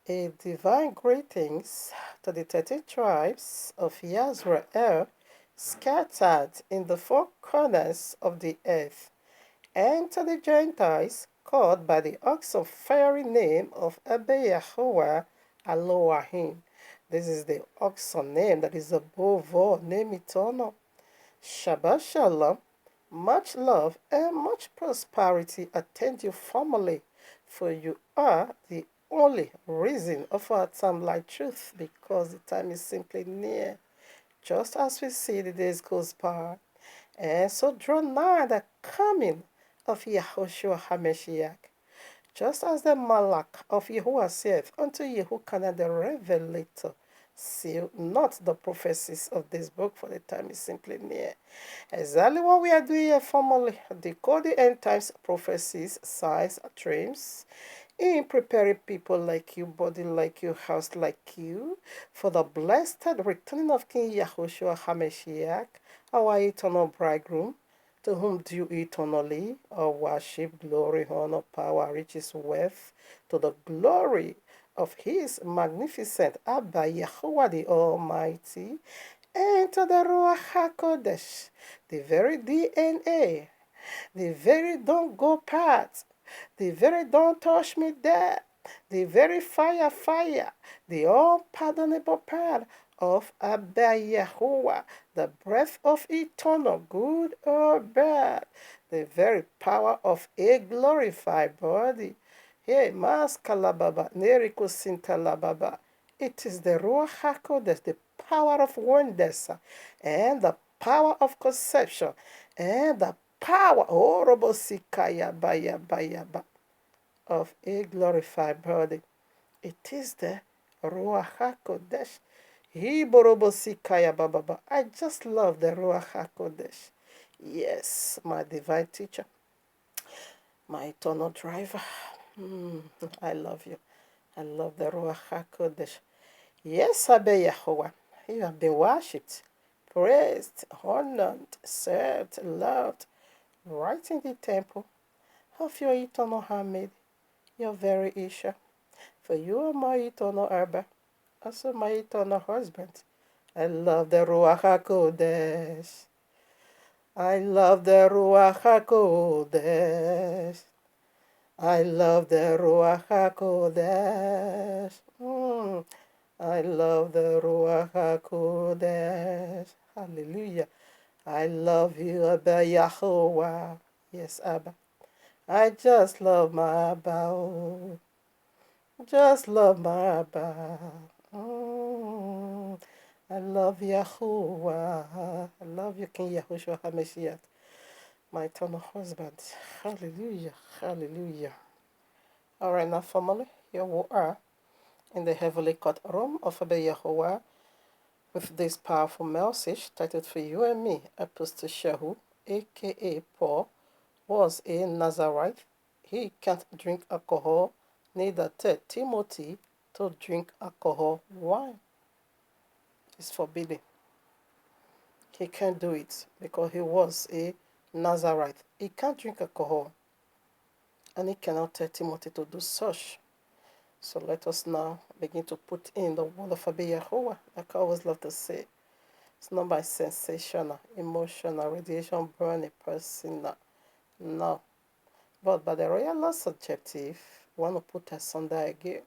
A divine greetings to the 13 tribes of Yisrael scattered in the four corners of the earth, and to the Gentiles called by the ox fiery name of Abba Yahuwah Elohim. This is the awesome name that is above all name eternal. Shabbat Shalom, much love and much prosperity attend your family, for you are the only reason of our time like truth, because the time is simply near. Just as we see the days goes by, and so draw nigh the coming of Yahushua HaMashiach. Just as the Malach of Yahuwah saith unto Yehukanah the Revelator, seal not the prophecies of this book, for the time is simply near. Exactly what we are doing here, family. Decode the end times prophecies, signs, dreams, in preparing people like you, body like you, house like you, for the blessed returning of King Yahushua HaMashiach, our eternal bridegroom, to whom due eternally all worship, glory, honor, power, riches, wealth, to the glory of his magnificent Abba Yahuwah the Almighty, and to the Ruach HaKodesh, the very DNA, the very don't go part, the very don't touch me there, the very fire, the unpardonable part of Abba Yahuwah, the breath of eternal good or bad, the very power of a glorified body. Hey, Mas Kalababa, Neriko Sintalababa. It is the Ruach HaKodesh, the power of wonders, and the power of conception, and the power, Orobosikaya Baya Baya Ba, of a glorified body. It is the Ruach HaKodesh. Hiborobosikaya Baba. I just love the Ruach HaKodesh. Yes, my divine teacher, my eternal driver. I love you. I love the Ruach HaKodesh. Yes, Abba Yahuwah, you have been worshipped, praised, honored, served, loved, right in the temple of your eternal handmaid, your very Isha. For you are my eternal Abba, also my eternal husband. I love the Ruach HaKodesh. I love the Ruach HaKodesh. I love the Ruach HaKodesh. I love the Ruach HaKodesh. Hallelujah. I love you, Abba Yahuwah. Yes, Abba. I just love my Abba. Oh. Just love my Abba. I love Yahuwah. I love you, King Yahushua HaMashiach, my eternal husband. Hallelujah. Hallelujah. All right, now, family, here we are in the heavenly courtroom of Abba Yahuwah with this powerful message titled for you and me. Apostle Shehu, aka Paul, was a Nazarite. He can't drink alcohol, neither tell Timothy to drink alcohol wine. It's forbidden. He can't do it because he was a Nazarite. He can't drink alcohol, and he cannot tell Timothy to do such. So let us now begin to put in the word of Abba Yahuwah, like I always love to say. It's not by sensational, emotional, radiation burning personal. No. But by the royal law subjective, we want to put asunder again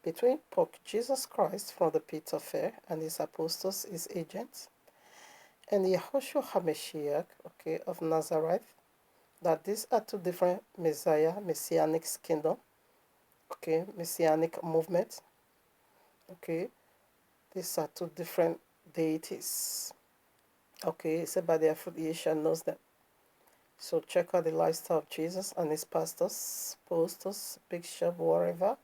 between Pope Jesus Christ from the pit of hell and his apostles, his agents, and Yahushua HaMashiach, okay, of Nazareth, that these are two different Messiah, Messianic kingdom, okay, Messianic movement, okay. These are two different deities, okay. Said by their affiliation knows them. So check out the lifestyle of Jesus and his pastors, apostles, bishop, wherever,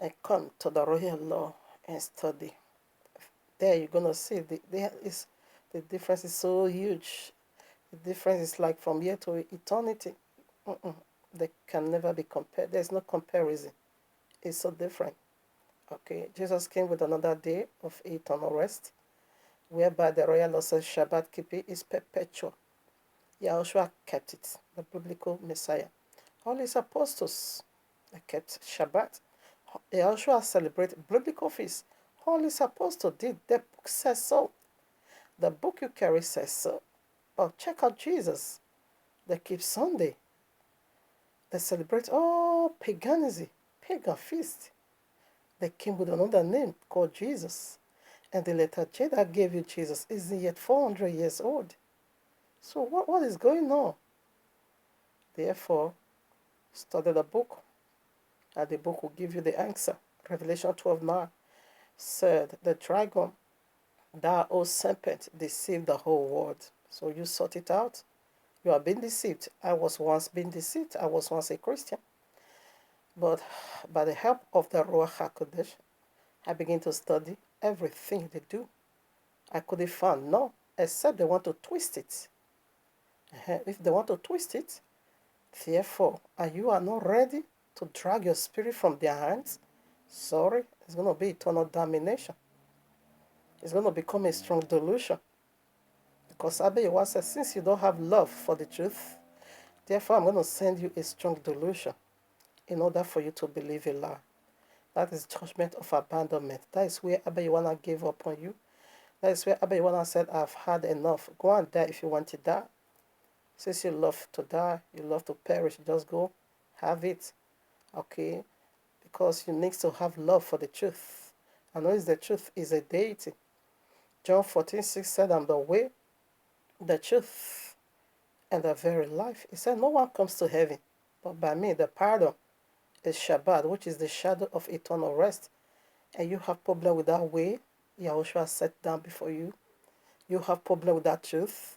and come to the royal law and study. There you're gonna see the difference is so huge. The difference is like from here to eternity. They can never be compared. There's no comparison. It's so different. Okay, Jesus came with another day of eternal rest, whereby the royal law says Shabbat keeping is perpetual. Yahushua kept it, the biblical Messiah. All his apostles, they kept Shabbat. Yahushua celebrates biblical feasts. All is supposed to do. The book says so. The book you carry says so. But check out Jesus. They keep Sunday. They celebrate all paganism, pagan feast. They came with another name called Jesus. And the letter J that gave you Jesus isn't yet 400 years old. So what is going on? Therefore, study the book, and the book will give you the answer. Revelation 12:9 said, the dragon, thou, O serpent, deceived the whole world. So you sort it out. You are being deceived. I was once being deceived. I was once a Christian. But by the help of the Ruach HaKodesh, I began to study everything they do. I couldn't find no, except they want to twist it. If they want to twist it, therefore, and you are not ready to drag your spirit from their hands, sorry, it's going to be eternal damnation. It's going to become a strong delusion. Because Abe said, since you don't have love for the truth, therefore I'm going to send you a strong delusion in order for you to believe a lie. That is judgment of abandonment. That is where Abe gave up on you. That is where Abe said, I've had enough. Go and die if you want to die. Since you love to die, you love to perish, just go have it. Okay? Because you need to have love for the truth. And notice the truth is a deity. John 14:6 said, I'm the way, the truth, and the very life. He said, no one comes to heaven but by me. The pardon is Shabbat, which is the shadow of eternal rest. And you have problem with that way Yahushua set down before you. You have problem with that truth.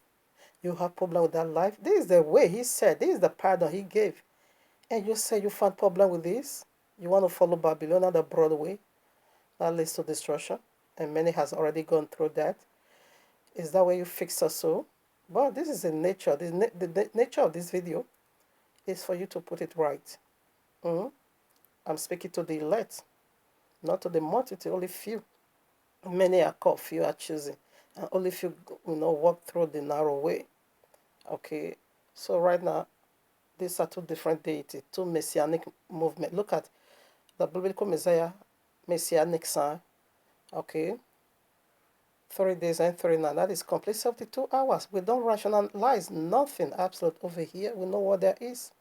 You have problem with that life. This is the way he said. This is the pardon he gave. And you say you find problem with this. You want to follow Babylon, the broad way. That leads to destruction. And many has already gone through that. Is that way you fix your soul? But this is the nature. The nature of this video is for you to put it right. I'm speaking to the elect, not to the multitude, only few. Many are called, few are choosing. And only few, walk through the narrow way. Okay, so right now, these are two different deities, two messianic movements. Look at the biblical Messiah, messianic sign. Okay, 3 days and 3 nights. That is complete 72 hours. We don't rationalize nothing absolute over here. We know what there is.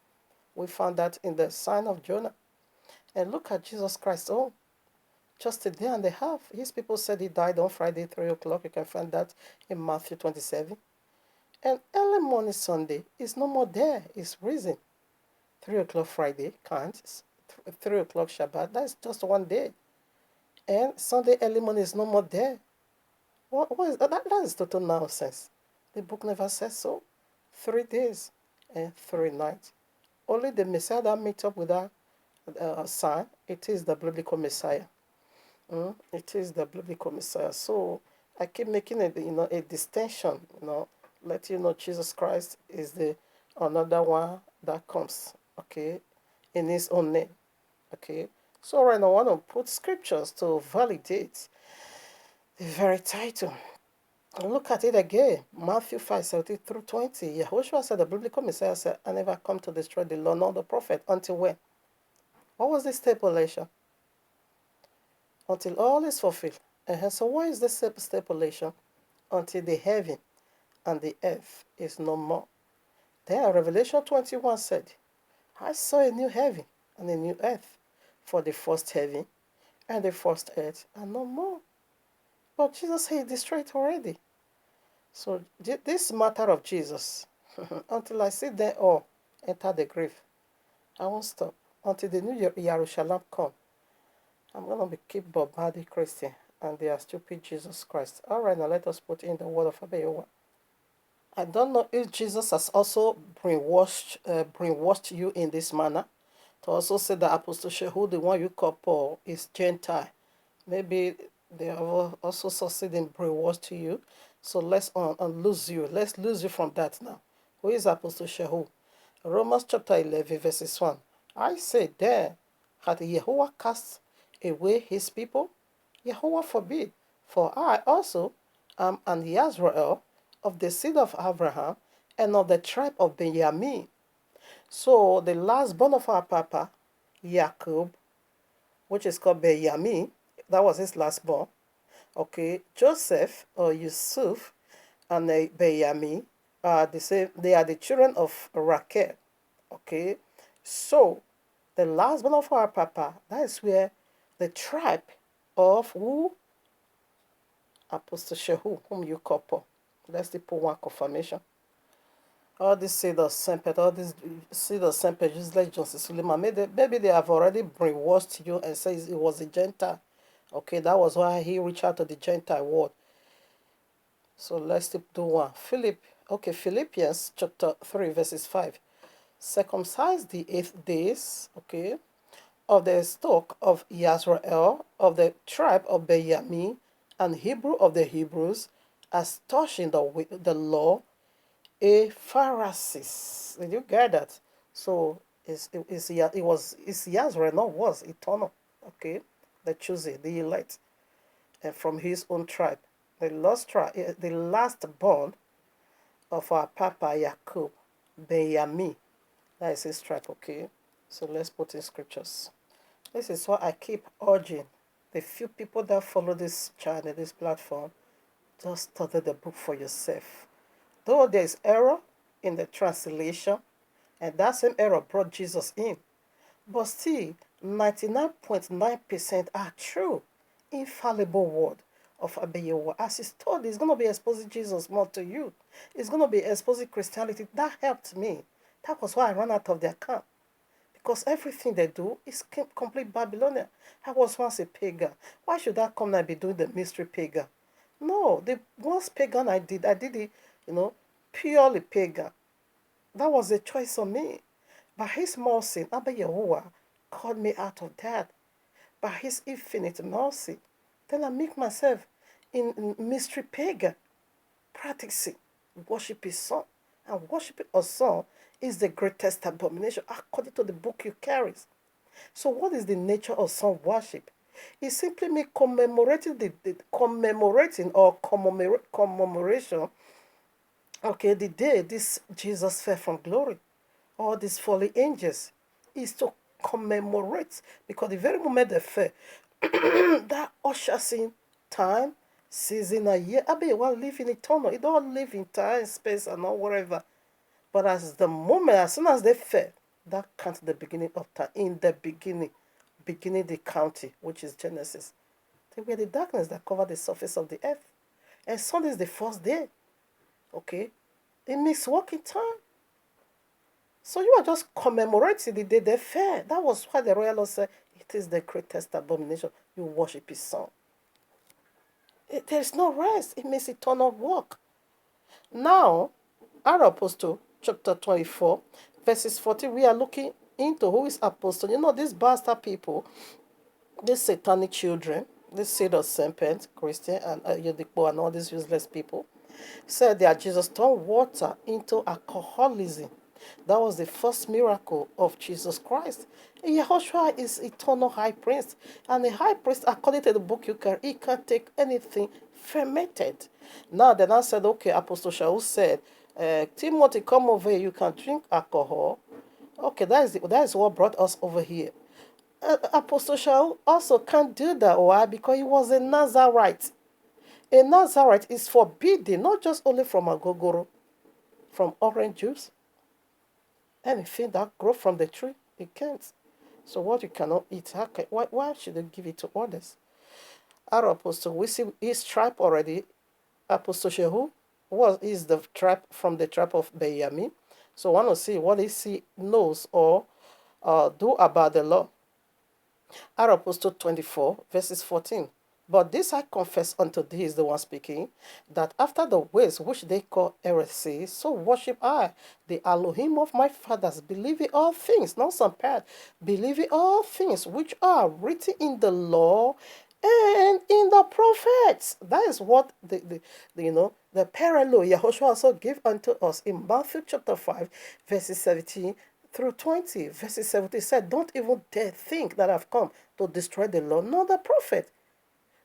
We found that in the sign of Jonah. And look at Jesus Christ. Oh, just a day and a half. His people said he died on Friday, 3 o'clock. You can find that in Matthew 27. And early morning Sunday is no more there. It's risen. 3 o'clock Friday counts. 3 o'clock Shabbat. That's just one day. And Sunday early morning is no more there. What is that? That is total nonsense. The book never says so. 3 days and 3 nights. Only the Messiah that meets up with that sign, it is the biblical Messiah. It is the biblical Messiah. So I keep making a distinction, let you know Jesus Christ is the another one that comes, okay, in his own name. Okay. So right now I want to put scriptures to validate the very title. Look at it again. Matthew 5:17-20. Yahushua said, the biblical Messiah said, I never come to destroy the law nor the prophet. Until when? What was the stipulation? Until all is fulfilled. So why is this stipulation? Until the heaven and the earth is no more. Then Revelation 21 said, I saw a new heaven and a new earth, for the first heaven and the first earth are no more. But Jesus said he destroyed it already. So this matter of Jesus, until I see them all enter the grave, I won't stop. Until the new Jerusalem come, I'm going to keep bombarding Christian and their stupid Jesus Christ. All right, now let us put in the word of Abayowa. I don't know if Jesus has also brainwashed you in this manner to also say that Apostle Shehu, the one you call Paul, is Gentile. Maybe they have also succeeded in brainwashing you. So let's lose you. Let's lose you from that now. Who is Apostle Shehu? Romans chapter 11, verses 1. I say there, had Yehovah cast away his people? Yehovah forbid. For I also am an Israel of the seed of Abraham and of the tribe of Benjamin. So the last born of our papa, Jacob, which is called Benjamin. That was his last born. Okay, Joseph or Yusuf and Benjamin are the same. They are the children of Rachel. Okay, so the last born of our papa, that is where the tribe of who? Apostle Shehu, whom you call Paul. Let's put one confirmation. All these seed of Semper, all these seed of Semper, just like John Suleiman, maybe they have already brainwashed you and says it was a Gentile. Okay, that was why he reached out to the Gentile world. So let's do one. Philippians chapter 3, verses 5. Circumcise the 8th days, okay, of the stock of Yisrael, of the tribe of Benjamin, and Hebrew of the Hebrews, as touching the law, a Pharisees. Did you get that? So it's Yisrael, not was eternal. Okay, the choosing, the elect, and from his own tribe, the last born of our Papa Jacob, Benjamin. That is his tribe. Okay, so let's put in scriptures. This is what I keep urging the few people that follow this channel, this platform. Just study the book for yourself. Though there is error in the translation, and that same error brought Jesus in, but still 99.9% are true, infallible word of Abiyawa. As he studied, it's going to be exposing Jesus more to you. It's going to be exposing Christianity. That helped me. That was why I ran out of their camp. Because everything they do is complete Babylonian. I was once a pagan. Why should I come and be doing the mystery pagan? No, the once pagan I did it, purely pagan. That was a choice of me. By his mercy, Abba Yahuwah called me out of that. By his infinite mercy, then I make myself in mystery pagan, practicing worship his son. And worshiping a son is the greatest abomination according to the book you carry. So what is the nature of son worship? It simply means commemorating commemoration, okay, the day this Jesus fell from glory. All these fallen angels is to commemorate, because the very moment they fell, that ushers in time, season, a year. I mean, one live in eternal. It don't live in time, space, and all whatever. But as soon as they fell, that counts the beginning of time. In the beginning the county, which is Genesis. They were the darkness that covered the surface of the earth. And Sunday is the first day. Okay? It makes working time. So you are just commemorating the day they fell. That was why the royal law said, it is the greatest abomination. You worship his son. There is no rest. It makes eternal work. Now, our apostle, chapter 24, verses 40, we are looking into who is apostle. These bastard people, these satanic children, these seed of serpent, Christian, and Yodipo, and all these useless people, said that Jesus turned water into alcoholism. That was the first miracle of Jesus Christ. Yahushua is eternal high priest. And the high priest, according to the book he can take anything fermented. Now, then I said, okay, Apostle Shaul said, Timothy, come over here, you can drink alcohol. Okay, that is what brought us over here. Apostle Shaul also can't do that. Why? Because he was a Nazarite. A Nazarite is forbidden, not just only from agogoro, from orange juice. Anything that grows from the tree, it can't. So what you cannot eat, why should you give it to others? Our apostle, we see his tribe already. Apostle Shehu is the tribe from the tribe of Benjamin. So I want to see what he knows or do about the law. Our apostle 24, verses 14. But this I confess unto thee, is the one speaking, that after the ways which they call heresy, so worship I, the Elohim of my fathers, believing all things, not some part, believing all things which are written in the law and in the prophets. That is what the parallel Yahushua also gave unto us in Matthew chapter 5, verses 17 through 20. Verses 17 said, don't even dare think that I've come to destroy the law, nor the prophet.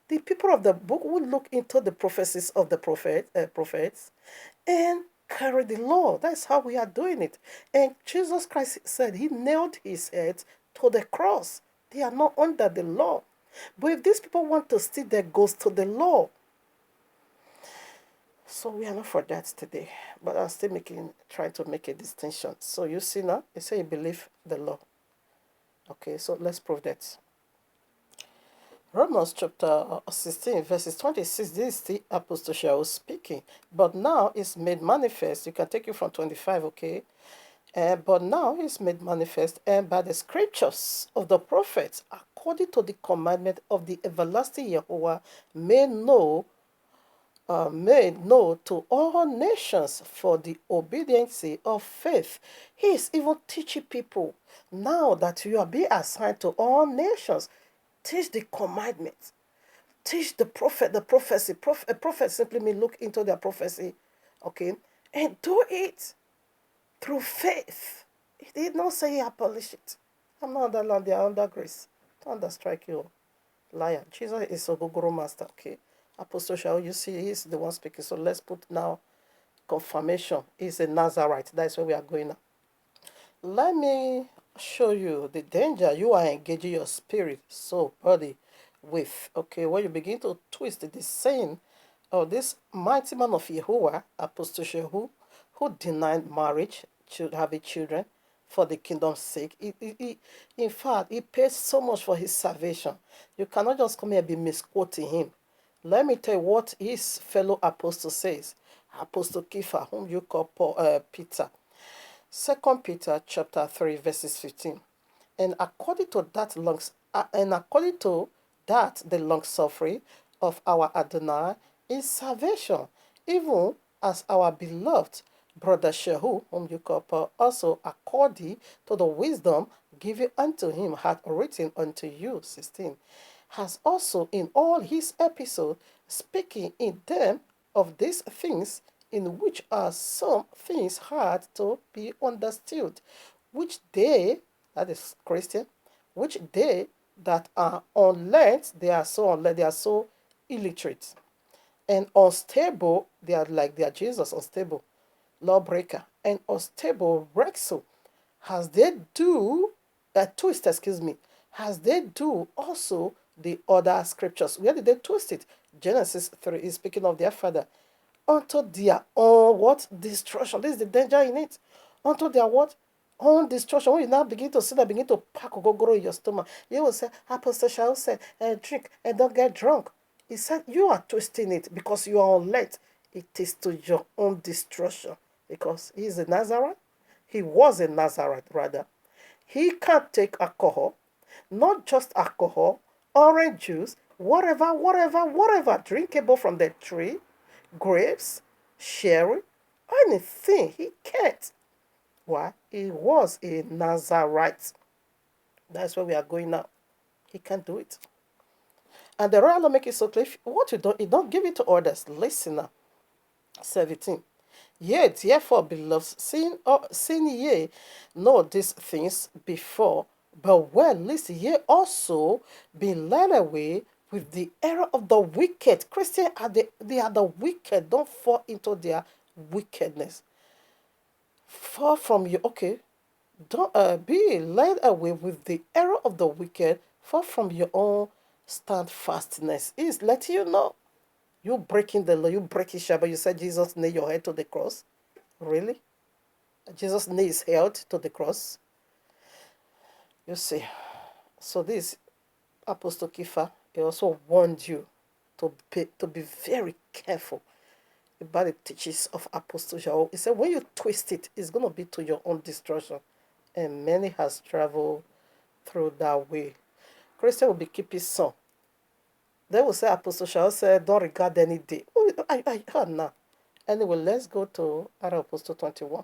The people of the book will look into the prophecies of the prophets and carry the law. That's how we are doing it. And Jesus Christ said he nailed his head to the cross They are not under the law. But if these people want to steal, that goes to the law. So we are not for that today. But I'm still trying to make a distinction. So you see now, you say you believe the law. Okay, so let's prove that. Romans chapter 16, verses 26, this is the Apostle Shaul speaking. But now it's made manifest. You can take it from 25, okay? But now it's made manifest, and by the scriptures of the prophets, according to the commandment of the everlasting Yahweh, made known to all nations for the obedience of faith. He is even teaching people now that you are being assigned to all nations. Teach the commandments. Teach the prophecy. A prophet simply means look into their prophecy, okay, and do it through faith. He did not say he abolished it. I'm not under law, they are under grace. Don't understrike you, liar. Jesus is a Gogoro master, okay? Apostle Shaul, you see, he's the one speaking. So let's put now confirmation. He's a Nazarite. That's where we are going now. Let me show you the danger you are engaging your spirit, soul, body with. Okay, when you begin to twist the saying of this mighty man of Yehovah, Apostle Shaul, who denied marriage to having children for the kingdom's sake. In fact, he paid so much for his salvation. You cannot just come here and be misquoting him. Let me tell you what his fellow apostle says. Apostle Kepha, whom you call Peter. 2 Peter chapter 3, verses 15. And according to that the long suffering of our Adonai is salvation, even as our beloved brother Shaul, whom you call Paul, also according to the wisdom given unto him, hath written unto you, 16, has also in all his epistles, speaking in them of these things, in which are some things hard to be understood, which they, that is Christian, which they that are unlearned, they are so unlearned, they are so illiterate and unstable, they are Jesus, unstable, lawbreaker, and unstable Rexo, as they do, twist, as they do also the other scriptures. Where did they twist it? Genesis 3 is speaking of their father. Unto their own what? Destruction. This is the danger in it. Unto their what? Own destruction. When you now begin to see that, begin to pack go in your stomach, you will say, Apostle Shaul said, drink and don't get drunk. He said, you are twisting it because you are unled. It is to your own destruction. Because he is a Nazarite. He was a Nazarite, rather. He can't take alcohol, not just alcohol, orange juice, whatever, drinkable from the tree, grapes, sherry, anything. He can't. Why? He was a Nazarite. That's where we are going now. He can't do it. And the royal law make it so clear. What you don't give it to others. Listen now. 17. Yea, therefore, beloved, seeing ye know these things before, but well, lest ye also be led away with the error of the wicked. Christians they are the wicked. Don't fall into their wickedness. Far from you, okay. Don't be led away with the error of the wicked, far from your own standfastness. Is letting you know. You breaking the law, you breaking Shabbat. You said Jesus nailed your head to the cross. Really? Jesus nailed his head to the cross. You see. So this Apostle Kepha, he also warned you to be very careful about the teachings of Apostle Shaul. He said when you twist it, it's going to be to your own destruction. And many has traveled through that way. Christian will be keeping some. They will say Apostle Shaul said, don't regard any day. Oh, I heard now. Anyway, let's go to Apostle 21.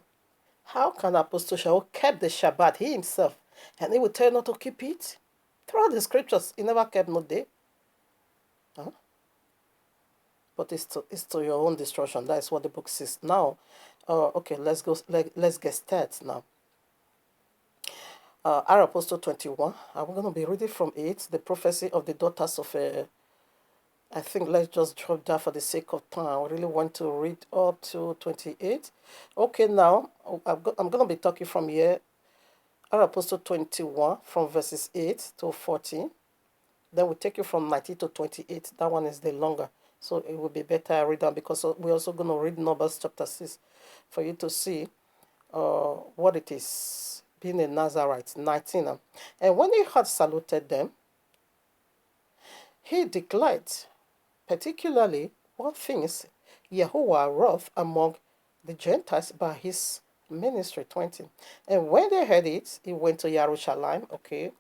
How can Apostle Shaul keep the Shabbat, he himself, and he will tell you not to keep it? Throughout the scriptures, he never kept no day. Huh? But it's to your own destruction. That is what the book says. Now, okay, let's get started now. Apostle 21. I'm going to be reading from it, the prophecy of the daughters of I think let's just drop that for the sake of time. I really want to read up to 28. Okay, now I'm going to be talking from here. Apostle 21 from verses 8 to 14. Then we take you from 19 to 28. That one is the longer. So it will be better I read that because we're also going to read Numbers chapter 6 for you to see what it is being a Nazarite. 19. And when he had saluted them, he declared particularly what things Yahuwah wrought among the Gentiles by his ministry. 20. And when they heard it, he went to Jerusalem. Okay.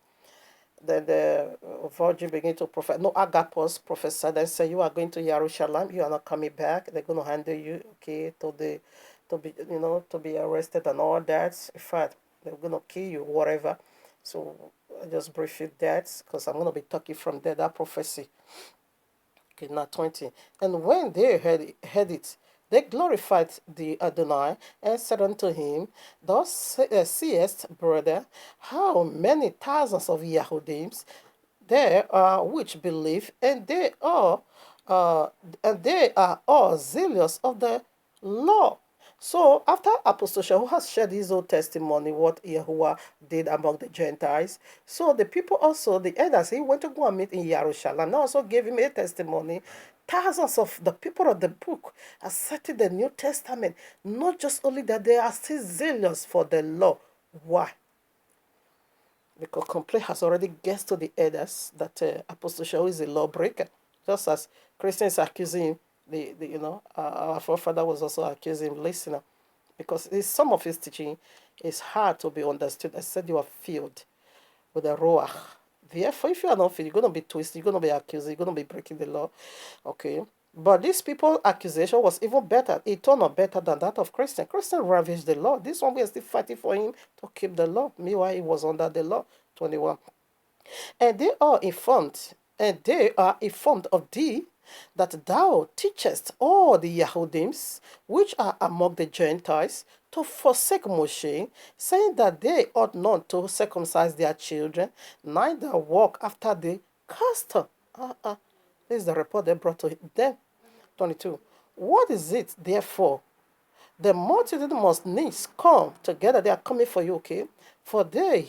Then the virgin began to prophesy. No, Agapos prophesied and said, "You are going to Jerusalem. You are not coming back. They're going to handle you, okay, to be arrested and all that. In fact, they're going to kill you, whatever." So I just briefly that because I'm going to be talking from there. That prophecy. Okay, now 20. And when they heard it, they glorified the Adonai and said unto him, "Thou seest, brother, how many thousands of Yahudims there are which believe, and they are all zealous of the law." So after Apostle Shaul has shared his own testimony, what Yahuwah did among the Gentiles, so the people also, the elders, he went to go and meet in Jerusalem, and also gave him a testimony. Thousands of the people of the book accepted the New Testament, not just only that they are still zealous for the law. Why? Because complaint has already guessed to the elders that Apostle Shaul is a lawbreaker, just as Christians accusing him. Our forefather was also accusing him, listener, because some of his teaching is hard to be understood. I said you are filled with the Ruach. Therefore, if you are not filled, you're going to be twisted, you're going to be accused, you're going to be breaking the law. Okay. But these people's accusation was even better. It turned out better than that of Christian. Christian ravaged the law. This one we are still fighting for him to keep the law. Meanwhile, he was under the law. 21. And they are informed of thee that thou teachest all the Yahudims which are among the Gentiles to forsake Moshe, saying that they ought not to circumcise their children, neither walk after the custom. This is the report they brought to them. 22. What is it, therefore? The multitude must needs come together. They are coming for you, okay? For they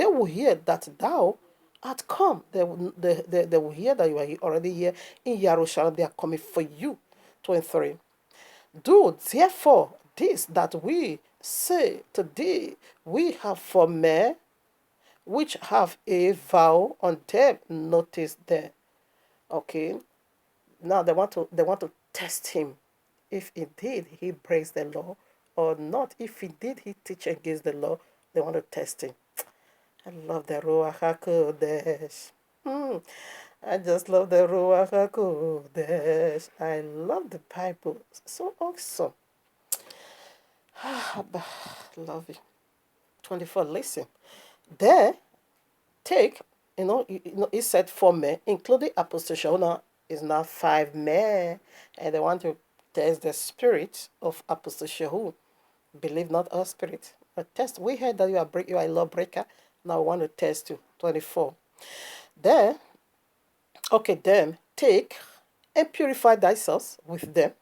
will hear that thou art come. They will hear that you are already here in Jerusalem. They are coming for you. 23. Do therefore this that we say to thee, we have for men which have a vow on them. Notice there. Okay. Now they want to test him if indeed he breaks the law or not. If indeed he teach against the law, they want to test him. I love the Ruach HaKodesh. I just love the Ruach HaKodesh. I love the Bible. So awesome. Love you. 24. Listen. There, take, he said 4 men, including Apostle Shaul is now 5 men. And they want to test the spirit of Apostle Shaul. Believe not our spirit. But test. We heard that you are a lawbreaker. Now I want to test you. 24. Then, take and purify thyself with them,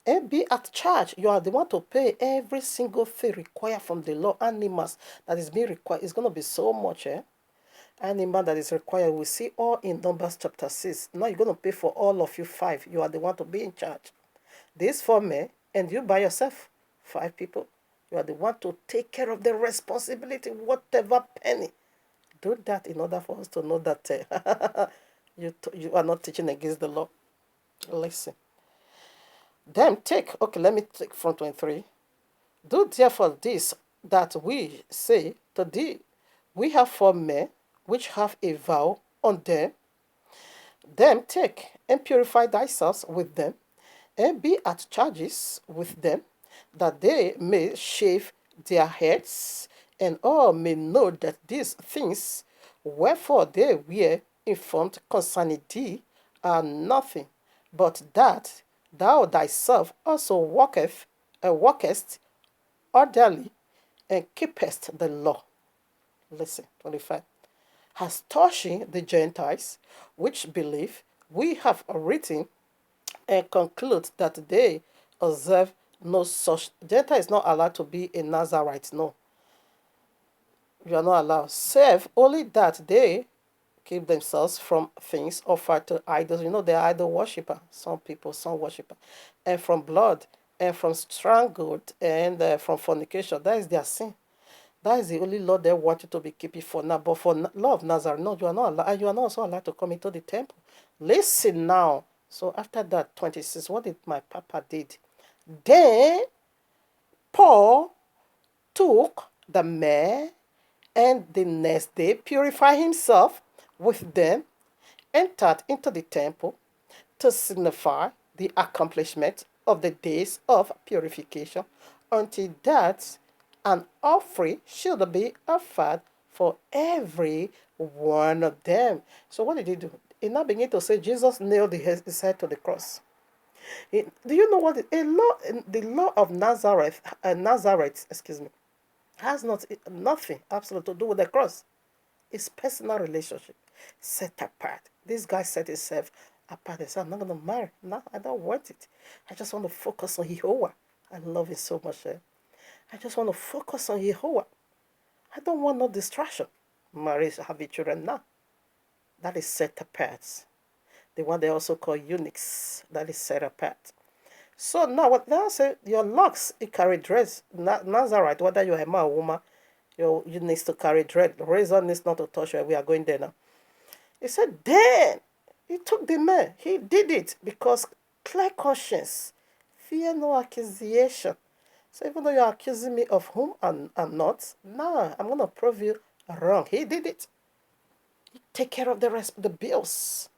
and be at charge. You are the one to pay every single thing required from the law. Animals that is being required is going to be so much, Animal that is required. We see all in Numbers chapter 6. Now you're going to pay for all of you 5. You are the one to be in charge. These 4 men, and you by yourself, 5 people. You are the one to take care of the responsibility, whatever penny. Do that in order for us to know that you are not teaching against the law. Listen. Then let me take from 23. Do therefore this that we say to thee, we have 4 men which have a vow on them. Then take and purify thyself with them, and be at charges with them, that they may shave their heads, and all may know that these things wherefore they were informed concerning thee are nothing, but that thou thyself also walkest orderly, and keepest the law. Listen, 25. As touching the Gentiles which believe, we have written and conclude that they observe no such. Gentile is not allowed to be a Nazarite, no. You are not allowed. Save only that they keep themselves from things offered to idols. You know, they're idol worshiper. Some people, some worshiper. And from blood, and from strangled, and from fornication. That is their sin. That is the only law they want you to be keeping for now. But for law of Nazareth, no, you are not allowed. And you are not also allowed to come into the temple. Listen now. So after that, 26, what did my papa did? Then Paul took the mare, and the next day purified himself with them, entered into the temple to signify the accomplishment of the days of purification, until that an offering should be offered for every one of them. So what did he do? He now began to say Jesus nailed his head to the cross. Do you know what the law of Nazareth, excuse me, has nothing absolutely to do with the cross. It's personal relationship, set apart. This guy set himself apart and said, I'm not going to marry. No, I don't want it. I just want to focus on Jehovah. I love it so much. I just want to focus on Jehovah. I don't want no distraction. Marriage, have children now. That is set apart. The one they also call eunuchs. That is set apart. So now, what now say your locks, it carry dress. Nazarite, whether you're a man or woman, you need to carry dread. The razor needs not to touch you. We are going there now. He said, then he took the man. He did it because clear conscience, fear no accusation. So even though you're accusing me of whom I'm not, nah, I'm going to prove you wrong. He did it. He take care of the rest, the bills.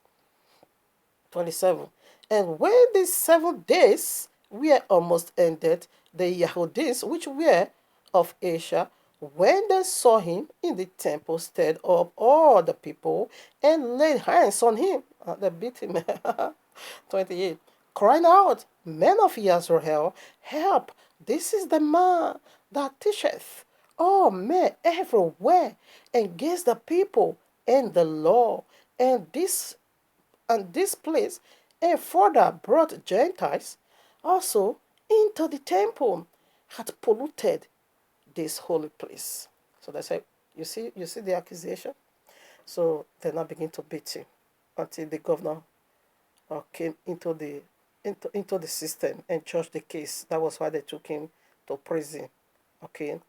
27. And when these 7 days were almost ended, the Yahudis, which were of Asia, when they saw him in the temple, stirred up all the people and laid hands on him. They beat him. 28. Crying out, Men of Israel, help! This is the man that teacheth all men everywhere, against the people and the law, and this place, and further brought Gentiles also into the temple, had polluted this holy place. So they say, you see the accusation? So they now begin to beat him until the governor came into the system and charged the case. That was why they took him to prison. Okay.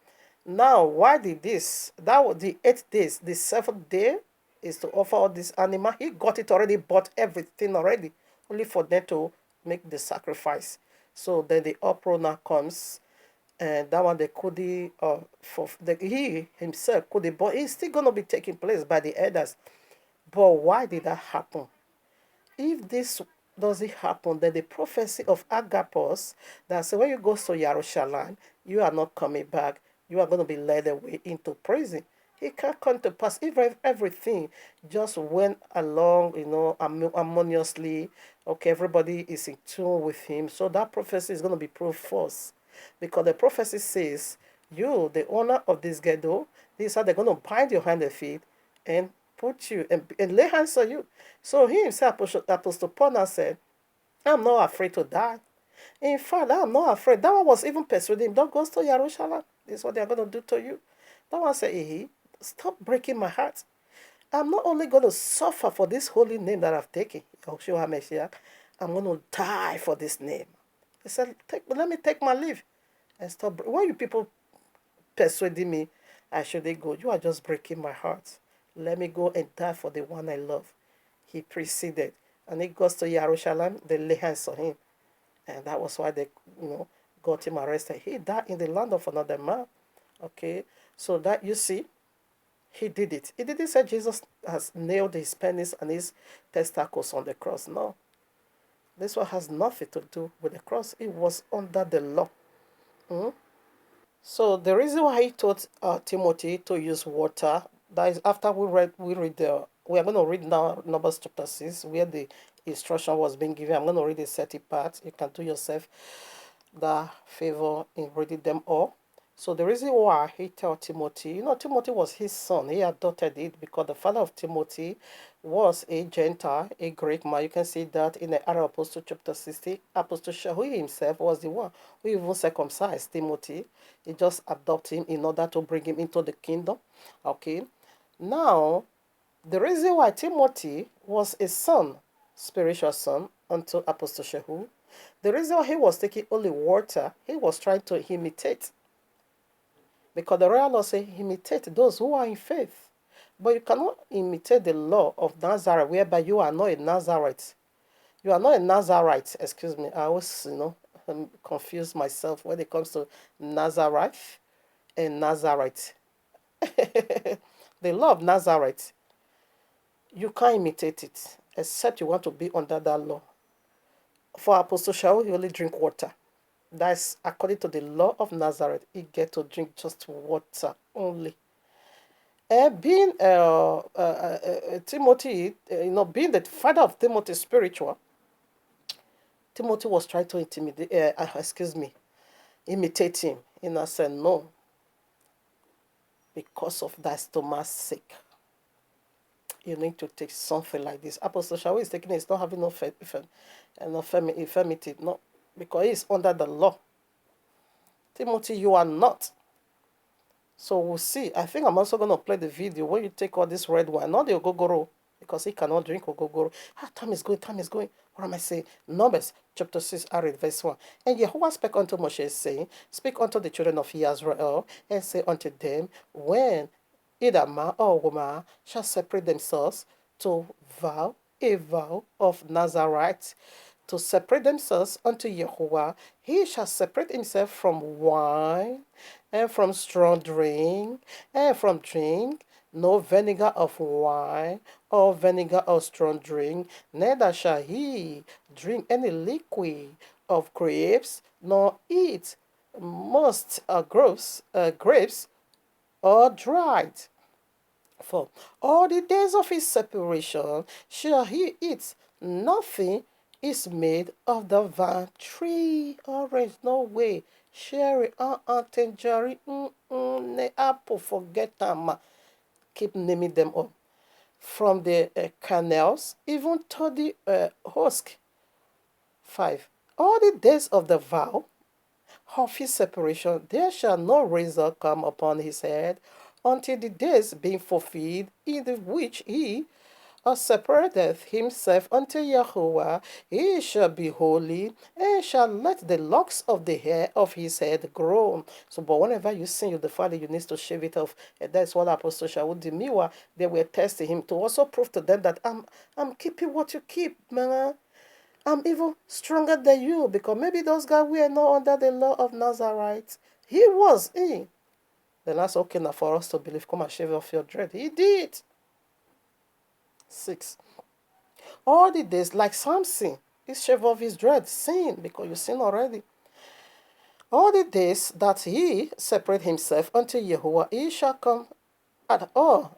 Now, why did this? That was the 8 days. The 7th day is to offer all this animal. He got it already, bought everything already, only for them to make the sacrifice. So then the uproar now comes, and that one they could he himself could, but it's still gonna be taking place by the elders. But why did that happen? If this doesn't happen, then the prophecy of Agabus that says when you go to Jerusalem, you are not coming back, you are going to be led away into prison. It can't come to pass if everything just went along, harmoniously. Okay, everybody is in tune with him. So that prophecy is going to be proved false. Because the prophecy says, you, the owner of this ghetto, this how they're going to bind your hand and feet and put you and lay hands on you. So he himself, Apostle Paul, now said, I'm not afraid to die. In fact, I'm not afraid. That one was even persuading him, don't go to Jerusalem. This is what they're going to do to you. That one said, hey, stop breaking my heart. I'm not only going to suffer for this holy name that I've taken, Yeshua HaMashiach, I'm going to die for this name. He said, let me take my leave and stop. When you people persuading me I shouldn't go, you are just breaking my heart. Let me go and die for the one I love. He preceded. And he goes to Jerusalem, they lay hands on him. And that was why they, got him arrested. He died in the land of another man. Okay? So that, you see, he did it. He didn't say Jesus has nailed his penis and his testicles on the cross. No. This one has nothing to do with the cross. It was under the law. So the reason why he taught Timothy to use water, that is after we are going to read now Numbers chapter 6, where the instruction was being given. I'm going to read the 30 parts. You can do yourself the favor in reading them all. So the reason why he told Timothy, Timothy was his son. He adopted it because the father of Timothy was a Gentile, a Greek man. You can see that in the Acts Apostle chapter 16. Apostle Shahu himself was the one who even circumcised Timothy. He just adopted him in order to bring him into the kingdom. Okay. Now, the reason why Timothy was a son, spiritual son, unto Apostle Shahu, the reason why he was taking only water, he was trying to imitate. Because the royal law says, imitate those who are in faith. But you cannot imitate the law of Nazareth, whereby you are not a Nazarite. You are not a Nazarite, excuse me. I always, confuse myself when it comes to Nazareth and Nazarite. The law of Nazareth, you can't imitate it, except you want to be under that law. For Apostle Shaul, you only drink water. That's according to the law of Nazareth. He get to drink just water only. And being Timothy, being the father of Timothy spiritual, Timothy was trying to imitate him. And I said, no, because of that stomach's sake, you need to take something like this. Apostle Shaul is taking it, he's not having no infirmity, no, because he's under the law. Timothy, you are not. So we'll see. I think I'm also going to play the video when you take all this red wine, not the ogogoro, because he cannot drink ogogoro. Time is going, time is going. What am I saying? Numbers chapter 6, I read verse 1. And Jehovah spake unto Moshe, saying, speak unto the children of Israel, and say unto them, when either man or woman shall separate themselves to vow a vow of Nazarite, to separate themselves unto Jehovah, he shall separate himself from wine, and from strong drink, and from drink, no vinegar of wine, or vinegar of strong drink, neither shall he drink any liquid of grapes, nor eat most grapes or dried. For all the days of his separation shall he eat nothing is made of the vine tree. Orange, no way. Cherry, tangerine, apple, forget them. Keep naming them up. From the canals, even to the husk. 5. All the days of the vow of his separation, there shall no razor come upon his head, until the days being fulfilled, in the which he separateth himself unto Yahweh, he shall be holy, and shall let the locks of the hair of his head grow. So, but whenever you sin, you the Father, you need to shave it off. And that's what Apostle Shaul did. Meanwhile, they were testing him to also prove to them that I'm keeping what you keep, man. I'm even stronger than you, because maybe those guys were not under the law of Nazarite. He was. Then that's okay now for us to believe. Come and shave off your dread. He did. 6. All the days, like Samson, he shaved off his dread, sin, because you sin already. All the days that he separate himself unto Jehovah, he shall come at all.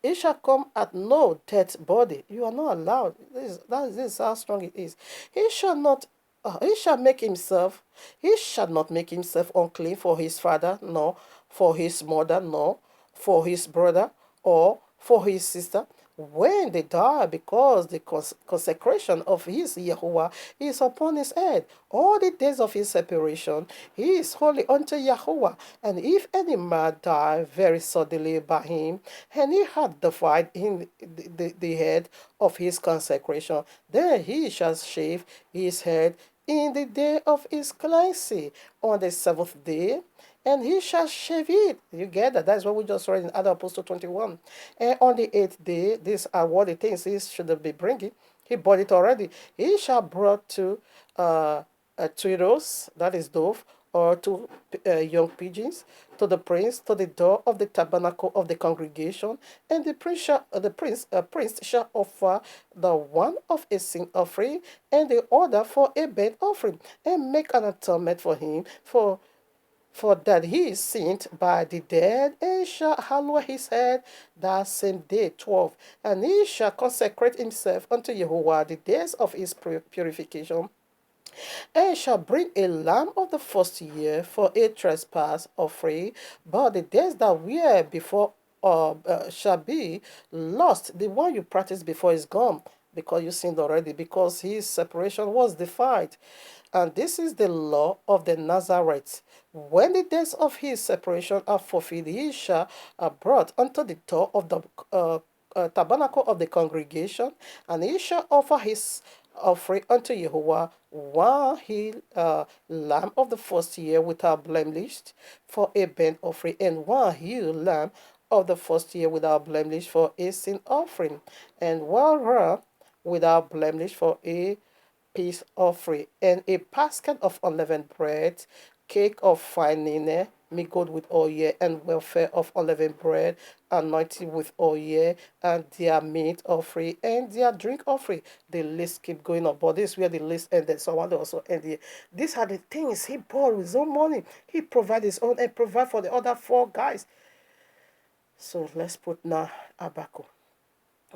He shall come at no dead body. You are not allowed. This is how strong it is. He shall not. He shall make himself. He shall not make himself unclean for his father, nor for his mother, nor for his brother, or for his sister, when they die, because the consecration of his Yahuwah is upon his head. All the days of his separation, he is holy unto Yahuwah. And if any man die very suddenly by him, and he had defiled in the head of his consecration, then he shall shave his head in the day of his cleansing on the 7th day, and he shall shave it. You get that? That's what we just read in Acts Apostle 21. And on the 8th day, these are what the things he should be bringing. He bought it already. He shall brought to turtles, that is dove, or two young pigeons, to the prince, to the door of the tabernacle of the congregation, and the prince shall offer the one of a sin offering, and the other for a burnt offering, and make an atonement for him, for that he is sinned by the dead, and shall hallow his head that same day. 12. And he shall consecrate himself unto Jehovah the days of his purification, And shall bring a lamb of the first year for a trespass offering, but the days that were before shall be lost. The one you practiced before is gone because you sinned already, because his separation was defied. And this is the law of the Nazarites. When the days of his separation are fulfilled, he shall brought unto the door of the tabernacle of the congregation, and he shall offer his offering unto Jehovah one lamb of the first year without blemish for a burnt offering, and one lamb of the first year without blemish for a sin offering, and one ram without blemish for a peace offering, and a basket of unleavened bread, cake of fine linen, mingled with oil, and welfare of unleavened bread, anointed with oil, and their meat offering, and their drink offering. The list keep going on, but this is where the list ended, so I want to also end here. These are the things he bought with his own money. He provided his own and provide for the other four guys. So let's put now Habakkuk.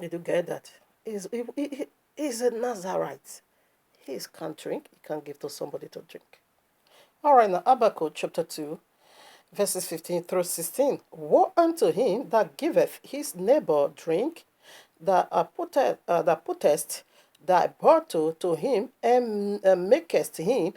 Did you get that? He's a Nazarite. He can't drink. He can't give to somebody to drink. All right, now Habakkuk chapter 2, verses 15 through 16. Woe unto him that giveth his neighbor drink, that puttest thy bottle to him, and makest him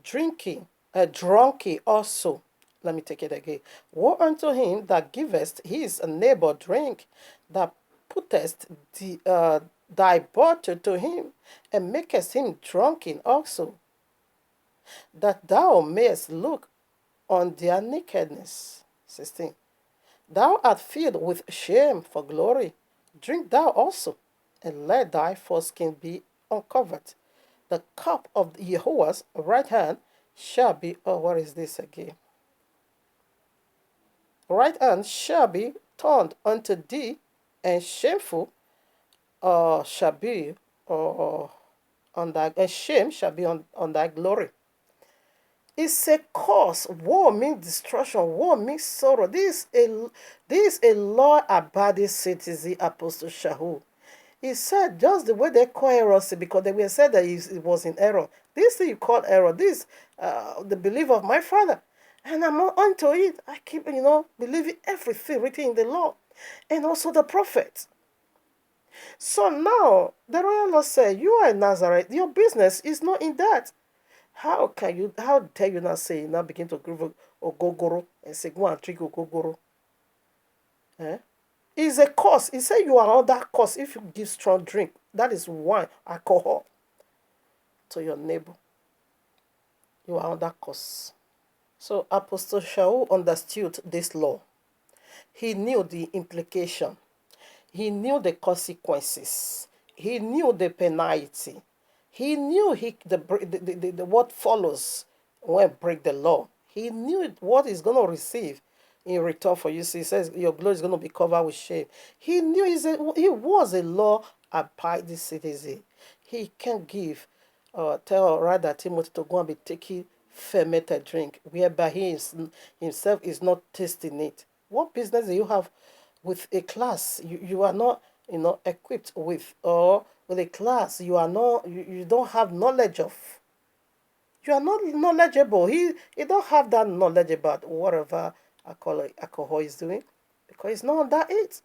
drinking, drunky also. Let me take it again. Woe unto him that givest his neighbor drink, that puttest thy bottle to him, and makest him drunken also, that thou mayest look on their nakedness. 16. Thou art filled with shame for glory. Drink thou also, and let thy foreskin be uncovered. The cup of Jehovah's right hand shall be, oh, what is this again? Right hand shall be turned unto thee, and shameful shall be on thy, and shame shall be on thy glory. It's a curse. War means destruction. War means sorrow. This is a law about the citizen, Apostle Shahu. He said just the way they call heresy, because they were said that it was in error. This thing you call error. This the belief of my father. And I'm not onto it. I keep, believing everything written in the law. And also the prophets. So now, the royal law said, you are a Nazarite. Your business is not in that. How dare you not say, now begin to groove ogogoro and say, go and drink ogogoro? Eh? It's a curse. He said you are under curse if you give strong drink. That is wine, alcohol, to your neighbor. You are under curse. So Apostle Shaul understood this law. He knew the implication. He knew the consequences. He knew the penalty. He knew what follows when break the law. He knew what he's going to receive in return for you. So he says your glory is going to be covered with shame. He knew he was a law-abiding citizen. He can give, tell rather Timothy to go and be taking fermented drink, whereby himself is not tasting it. What business do you have with a class you are not equipped with, or with a class you are not you don't have knowledge of? You are not knowledgeable. He don't have that knowledge about whatever alcohol is doing, because it's not that it.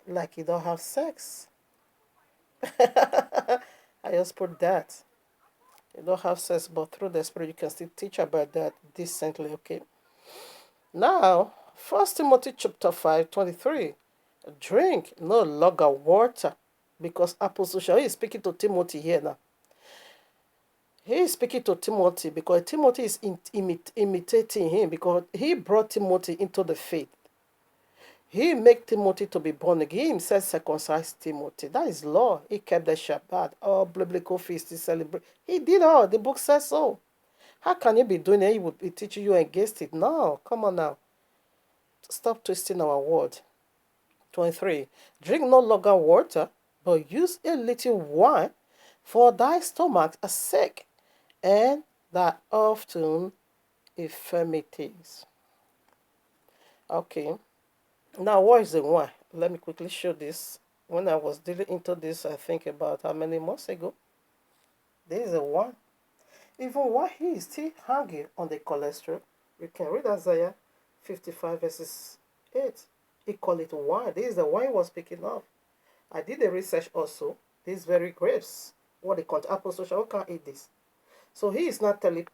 Like he don't have sex. I just put that. You don't have sex, but through the spirit you can still teach about that decently. Okay. Now, 1 Timothy chapter 5:23. Drink no longer water, because Apostle Shaul is speaking to Timothy here now. He is speaking to Timothy because Timothy is imitating him, because he brought Timothy into the faith. He made Timothy to be born again. He himself circumcised Timothy. That is law. He kept the Shabbat, all biblical feasts he celebrated. He did all. The book says so. How can you be doing it? He would be teaching you against it. No, come on now. Stop twisting our word. 23. Drink no longer water, but use a little wine, for thy stomach is sick, and thy often infirmities. Okay. Now, what is the wine? Let me quickly show this. When I was dealing into this, I think about how many months ago. This is a wine. even while he is still hanging on the cholesterol, you can read Isaiah 55 verses 8. He called it wine. This is the wine he was speaking of. I did the research also. These very grapes, what they call Apostle Shaul can't eat this. So he is not telling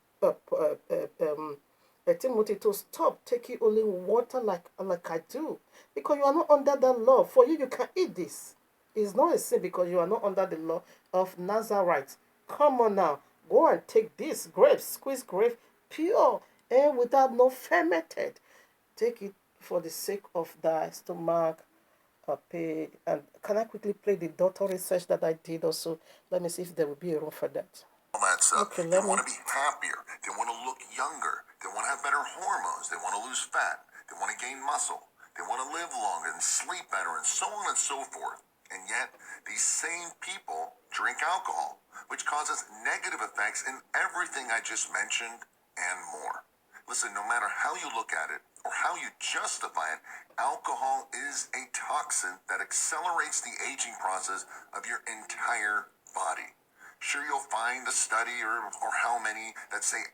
Timothy to stop taking only water like I do. Because you are not under the law. For you, you can eat this. It's not a sin because you are not under the law of Nazarite. Come on now. Go and take this grapes, squeeze grape, pure and without no fermented. Take it for the sake of thy stomach pay. And can I quickly play the daughter research that I did also? Let me see if there will be a room for that. All that stuff. Okay, they want to be happier. They want to look younger. They want to have better hormones. They want to lose fat. They want to gain muscle. They want to live longer and sleep better and so on and so forth. And yet, these same people drink alcohol, which causes negative effects in everything I just mentioned and more. Listen, no matter how you look at it or how you justify it, alcohol is a toxin that accelerates the aging process of your entire body. Sure, you'll find a study or how many that say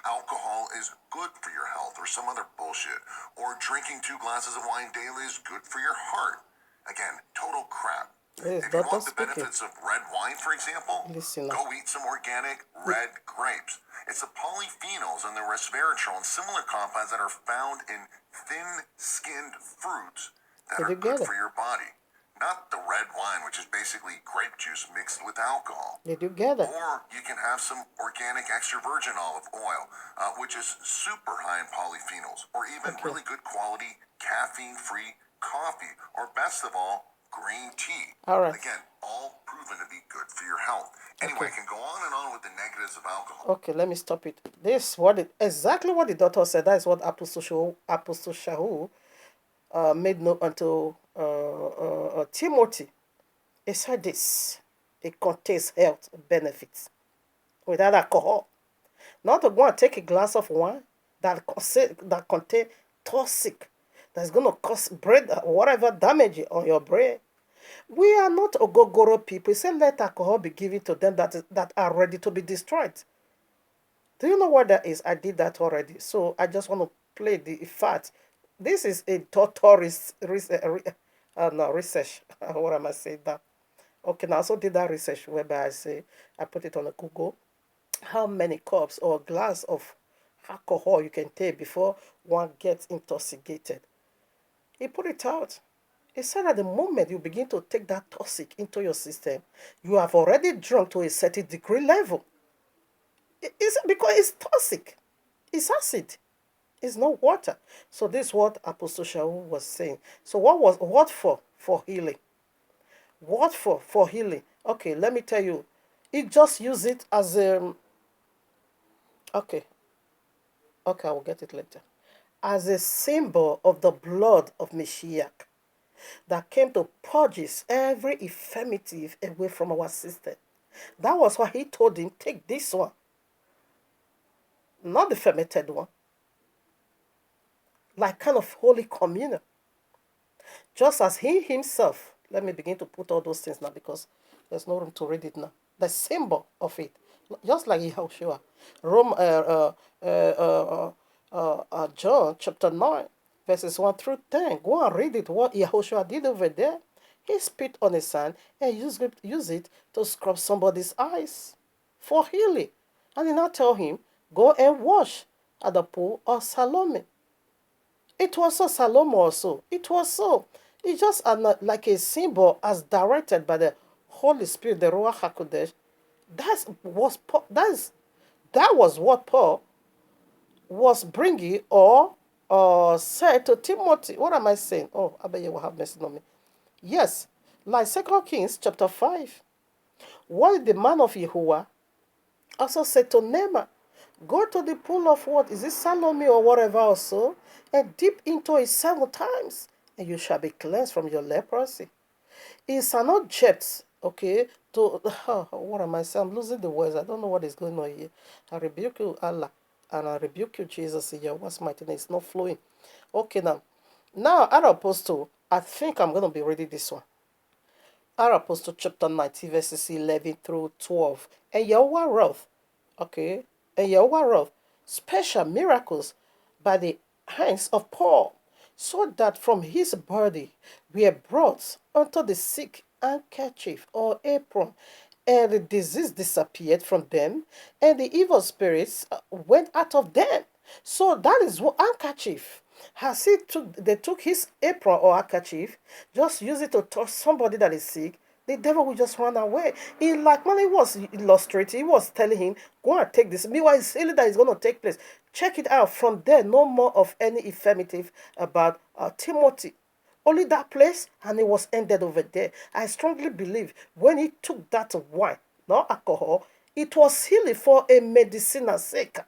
alcohol is good for your health or some other bullshit, or drinking 2 glasses of wine daily is good for your heart. Again, total crap. If you want the benefits of red wine, for example, go eat some organic red grapes. It's the polyphenols and the resveratrol and similar compounds that are found in thin-skinned fruits that are good for your body. Not the red wine, which is basically grape juice mixed with alcohol. They do get it. Or you can have some organic extra virgin olive oil, which is super high in polyphenols. Or even really good quality caffeine-free coffee. Or best of all, green tea. All right. Again, all proven to be good for your health. Anyway, I can go on and on with the negatives of alcohol. Okay, let me stop it. This exactly what the doctor said. That is what Apostle Shaul made known unto Timothy. He said this. It contains health benefits without alcohol. Not to go and take a glass of wine that contains toxic, that's going to cause brain whatever damage on your brain. We are not ogogoro people. He said let alcohol be given to them that are ready to be destroyed. Do you know what that is? I did that already. So I just want to play the fact. This is a total research. What am I saying that? Okay, now I also did that research whereby I put it on a Google. How many cups or glass of alcohol you can take before one gets intoxicated? He put it out. He said at the moment you begin to take that toxic into your system, you have already drunk to a certain degree level. It's because it's toxic. It's acid. It's not water. So this is what Apostle Shaul was saying. So what for? For healing. What for? For healing. Okay, let me tell you. He just used it as a... Okay, I will get it later. As a symbol of the blood of Messiah that came to purge every infirmity away from our system. That was why he told him, take this one. Not the fermented one. Like kind of Holy Communion. Just as he himself, let me begin to put all those things now because there's no room to read it now. The symbol of it, just like Yahushua. John chapter 9, verses 1 through 10. Go and read it, what Yahushua did over there. He spit on his hand and use it to scrub somebody's eyes for healing. And he now tell him, go and wash at the pool of Salome. It was so Salome also. It was so. It's just like a symbol as directed by the Holy Spirit, the Ruach HaKodesh. That was what Paul was bringing or said to Timothy. What am I saying? Oh, I bet you will have mercy on me. Yes, like 2 Kings chapter 5. What the man of Yahuwah also said to Naaman, go to the pool of what? Is it Salome or whatever also? And dip into it 7 times, and you shall be cleansed from your leprosy. It's an object, okay, to, what am I saying? I'm losing the words. I don't know what is going on here. I rebuke you, Allah, and I rebuke you, Jesus, in your what's mighty name. It's not flowing. Okay, now, our apostle, I think I'm going to be reading this one. Our apostle, chapter 19, verses 11 through 12. And Yahweh wrath, okay, and Yahuwah wrought special miracles by the hands of Paul, so that from his body were brought unto the sick handkerchief or apron, and the disease disappeared from them, and the evil spirits went out of them. So that is what handkerchief. They took his apron or handkerchief, just use it to touch somebody that is sick, the devil will just run away. He like when he was illustrating, he was telling him, go and take this. Meanwhile, it's healing that is going to take place. Check it out. From there, no more of any affirmative about Timothy. Only that place, and it was ended over there. I strongly believe when he took that wine, not alcohol, it was healing for a medicinal sake.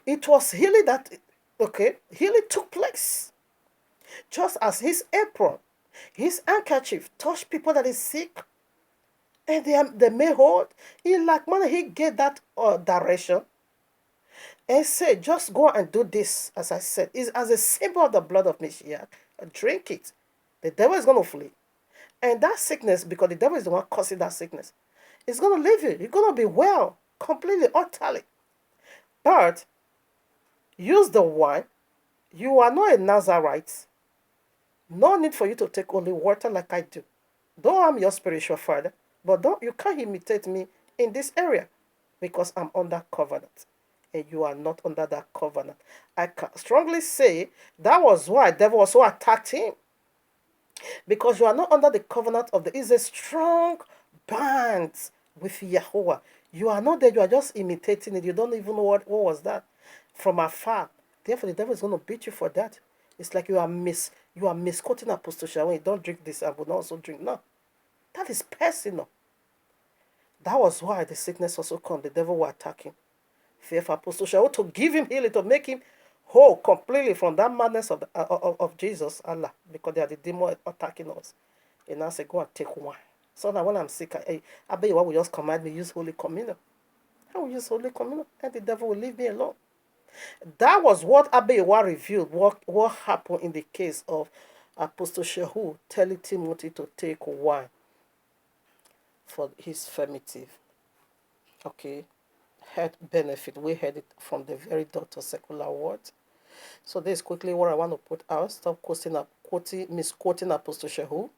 It was healing that, okay, healing took place. Just as his apron, his handkerchief touched people that is sick, and they may hold. He like when he gave that direction and said, just go and do this, as I said, is as a symbol of the blood of Mashiach. Drink it. The devil is going to flee. And that sickness, because the devil is the one causing that sickness, it's going to leave you. You're going to be well, completely, utterly. But use the wine. You are not a Nazarite. No need for you to take only water like I do. Though I'm your spiritual father, but you can't imitate me in this area because I'm under covenant and you are not under that covenant. I can strongly say that was why the devil also attacked him, because you are not under the covenant of the. It's a strong band with Yahweh. You are not there. You are just imitating it. You don't even know what was that from afar. Therefore, the devil is going to beat you for that. It's like you are misquoting Apostle Shaul when you don't drink this, I will not also drink. No, that is personal. That was why the sickness also come. The devil will attack him. Fear for Apostle Shaul to give him healing, to make him whole completely from that madness of Jesus, Allah, because they are the demon attacking us. And I say, go and take wine. So now when I'm sick, I bet you what will just command me use Holy Communion. I will use Holy Communion, and the devil will leave me alone. That was what Abeyawa revealed, what happened in the case of Apostle Shaul telling Timothy to take wine for his firmity. Okay, head benefit. We heard it from the very Dr. Secular word. So this is quickly what I want to put out. Stop misquoting Apostle Shaul.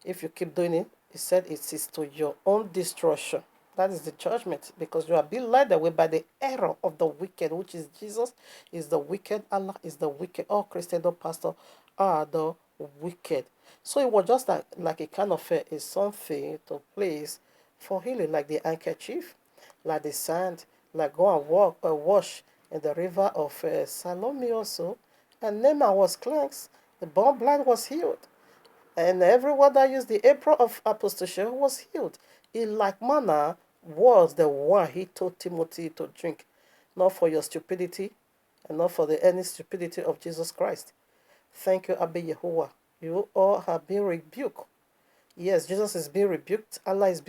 If you keep doing it, he said it is to your own destruction. That is the judgment, because you are being led away by the error of the wicked, which is Jesus is the wicked, Allah is the wicked, all Christian, all pastor are the wicked. So it was just like a kind of a something to place for healing, like the handkerchief, like the sand, like go and wash in the river of Salome also. And Naaman was cleansed, the born blind was healed. And everyone that used the apron of Apostle Shaul was healed. In like manner was the wine he told Timothy to drink, not for your stupidity and not for any stupidity of Jesus Christ. Thank you, Abba Yehovah. You all have been rebuked. Yes, Jesus is being rebuked. Allah is being